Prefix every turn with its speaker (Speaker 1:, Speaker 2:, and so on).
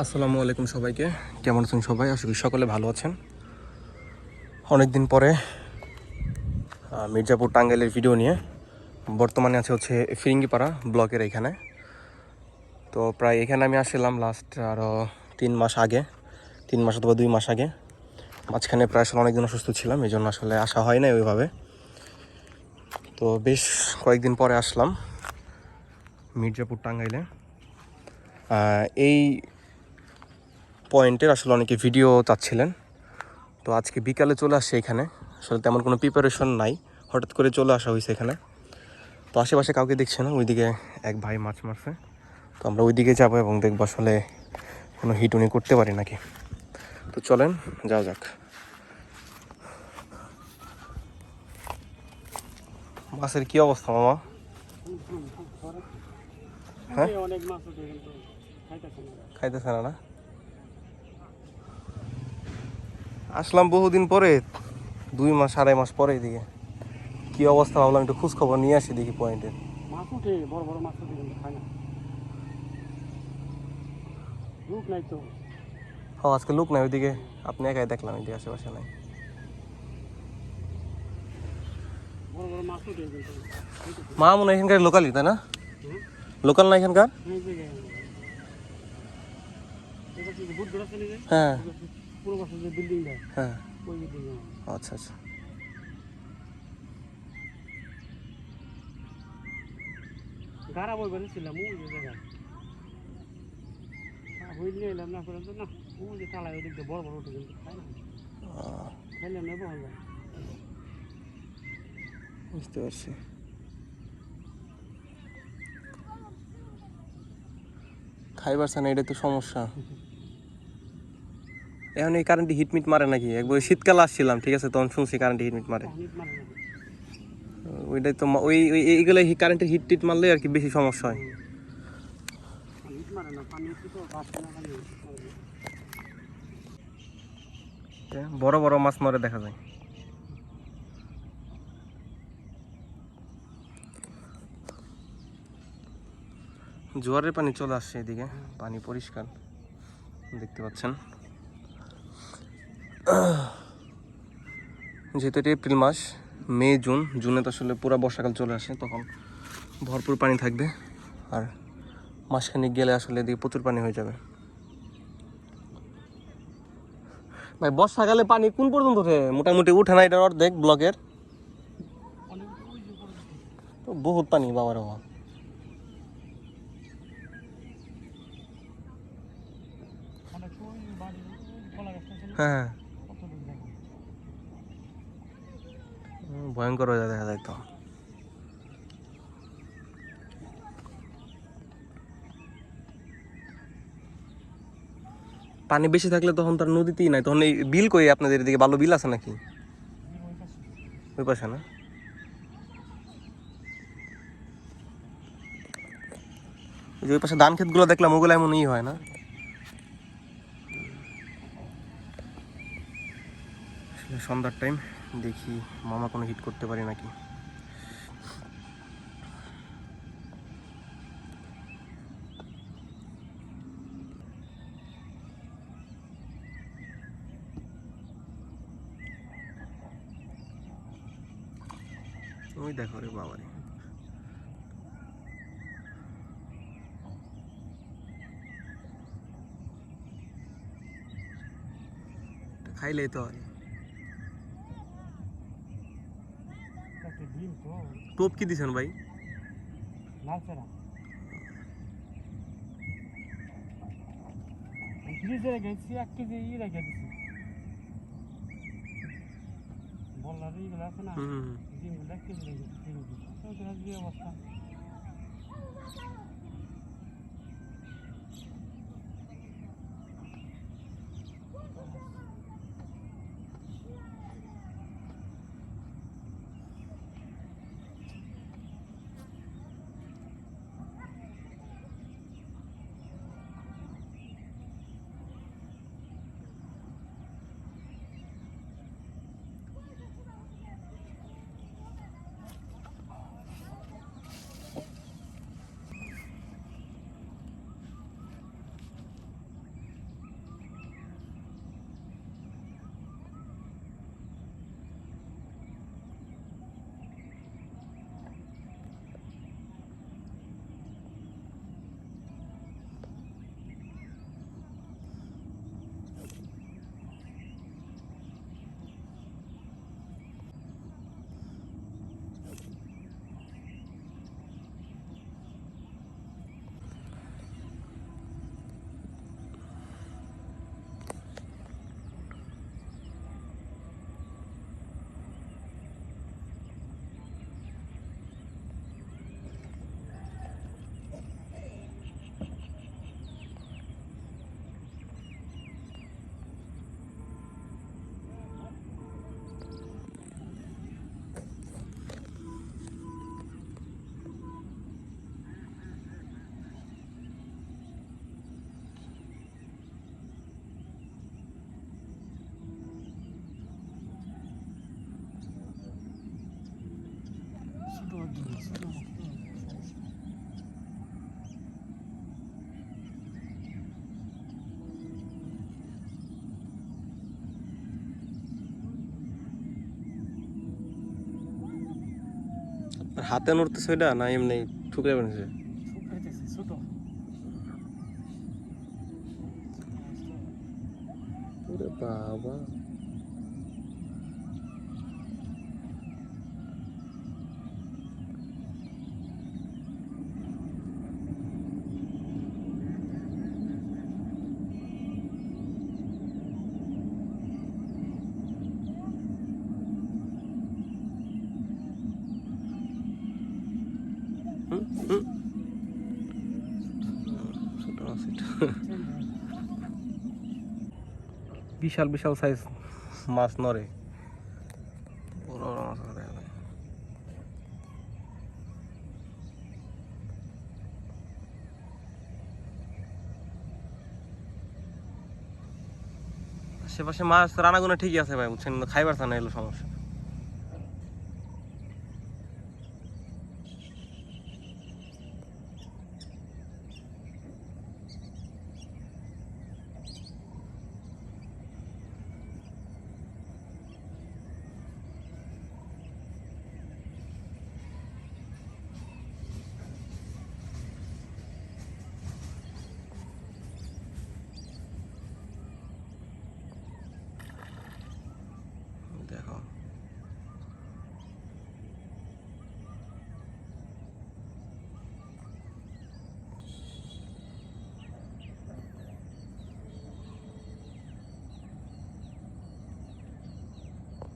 Speaker 1: আসসালামু আলাইকুম সবাইকে। কেমন আছেন সবাই? আশা করি সকলে ভালো আছেন। অনেক দিন পরে মির্জাপুর টাঙ্গাইলের ভিডিও নিয়ে বর্তমানে হচ্ছে ফিরিঙ্গিপাড়া ব্লকের এখানে। তো প্রায় এখানে আমি আসলাম লাস্ট আরও 3 মাস আগে, 3 মাস অথবা 2 মাস আগে। মাঝখানে প্রায় আসলে অনেকদিন অসুস্থ ছিলাম, এই জন্য আসলে আসা হয় না ওইভাবে। তো বেশ কয়েকদিন পরে আসলাম মির্জাপুর টাঙ্গাইলে। এই পয়েন্টের আসলে অনেকে ভিডিও চাচ্ছিলেন, তো আজকে বিকালে চলে আসছে এখানে। আসলে তেমন কোনো প্রিপারেশন নাই, হঠাৎ করে চলে আসা হয়েছে এখানে। তো আশেপাশে কাউকে দেখছে না, ওইদিকে এক ভাই মাছ মারছে। তো আমরা ওইদিকে যাবো এবং দেখবো আসলে কোনো হিট উনি করতে পারি নাকি। তো চলেন যাওয়া যাক। মাছের কি অবস্থা মামা? হ্যাঁ, খাইতেছে না? আসলাম বহুদিন পরে, 2 মাস 2.5 মাস পরে। এদিকে কি অবস্থা ভাবলাম একটু খোঁজ খবর নিয়ে আসি দেখি পয়েন্টের।
Speaker 2: মাছ উঠে, বড় বড় মাছ উঠে, কিন্তু খায় না। লোক নাই তো।
Speaker 1: ও আজকে লোক নাই ওইদিকে, আপনি একাই দেখলাম, এদিকে আশেপাশে নাই।
Speaker 2: বড় বড় মাছ উঠে, কিন্তু
Speaker 1: মা মনে হয় এখানকার লোকালই, তাই না? লোকাল না এখানকার?
Speaker 2: এই জায়গায় এবার যে ভূত ধরা চলে যায়,
Speaker 1: হ্যাঁ
Speaker 2: পুরো বছর যে বিল্ডিংটা,
Speaker 1: হ্যাঁ,
Speaker 2: ওই বিল্ডিং।
Speaker 1: আচ্ছা আচ্ছা।
Speaker 2: গাড়া বই বেরিয়েছিলাম ওই যে জায়গায়, হইল নিয়ে এলাম না করে না। ওই যে তালায় ওদিক দিয়ে বড় বড় উঠে, কিন্তু খায় না। খাইলে নেব হবে।
Speaker 1: বুঝতে পারছি। খাইবার না, এটা তো সমস্যা। এখন এই কারেন্টে হিটমিট মারে নাকি? একবার শীতকাল আসছিলাম, ঠিক আছে, তখন শুনছি কারেন্টে হিটমিট মারে। ওইটাই তো ওই এইগুলো কারেন্টের হিট টিট মারলে আর কি বেশি সমস্যা হয়। বড় বড় মাছ মারে দেখা যায়। জোয়ারের পানি চলে আসছে এদিকে, পানি পরিষ্কার দেখতে পাচ্ছেন। যেহেতু এটা এপ্রিল মাস, মে জুনে তো আসলে পুরো বর্ষাকাল চলে আসে, তখন ভরপুর পানি থাকবে। আর মাসখানেক গেলে আসলে এদিকে প্রচুর পানি হয়ে যাবে। ভাই বর্ষাকালে পানি কোন পর্যন্ত ওঠে? মোটামুটি উঠে না এটার অর্ধেক ব্লকের? তো বহুত পানি বাবার বাবা। হ্যাঁ, ভয়ঙ্কর হয়ে যায় দেখা যায় তো। পানি বেশি থাকলে তখন তার নদীতেই নাই, তখন এই বিল কই আপনাদের এদিকে? ভালো বিল আছে নাকি ওই পাশে? না, ওই যে ওই পাশে ধান ক্ষেতগুলো দেখলাম, ওগুলো এমন হয় না। সন্ধ্যার টাইম, দেখি মামা কোনো হিট করতে পারি নাকি। ওই দেখো রে বাবারে, খাইলেই তো হয়। টোপ কি দিছেন ভাই?
Speaker 2: ফ্রিজে রেখেছি, 1 কেজি রেখে দিছি। বললাম এইগুলো আছে না, ডিমগুলো 1 কেজি রেখেছি ফ্রিজে। অবস্থা
Speaker 1: হাতে নড়তেছে ওইটা না এমনি ঠুকরে বানিয়েছে?
Speaker 2: শুকাইতেছে ছোট
Speaker 1: ওরে বাবা, ছোট মাছ এটা। বিশাল বিশাল সাইজ মাছ নরে, বড় বড় মাছ দেখা যায়। আশেপাশে মাছ রান্নাগুলো ঠিকই আছে ভাই, বুঝছেন, কিন্তু খাইবার চান না, এলো সমস্যা। দেখো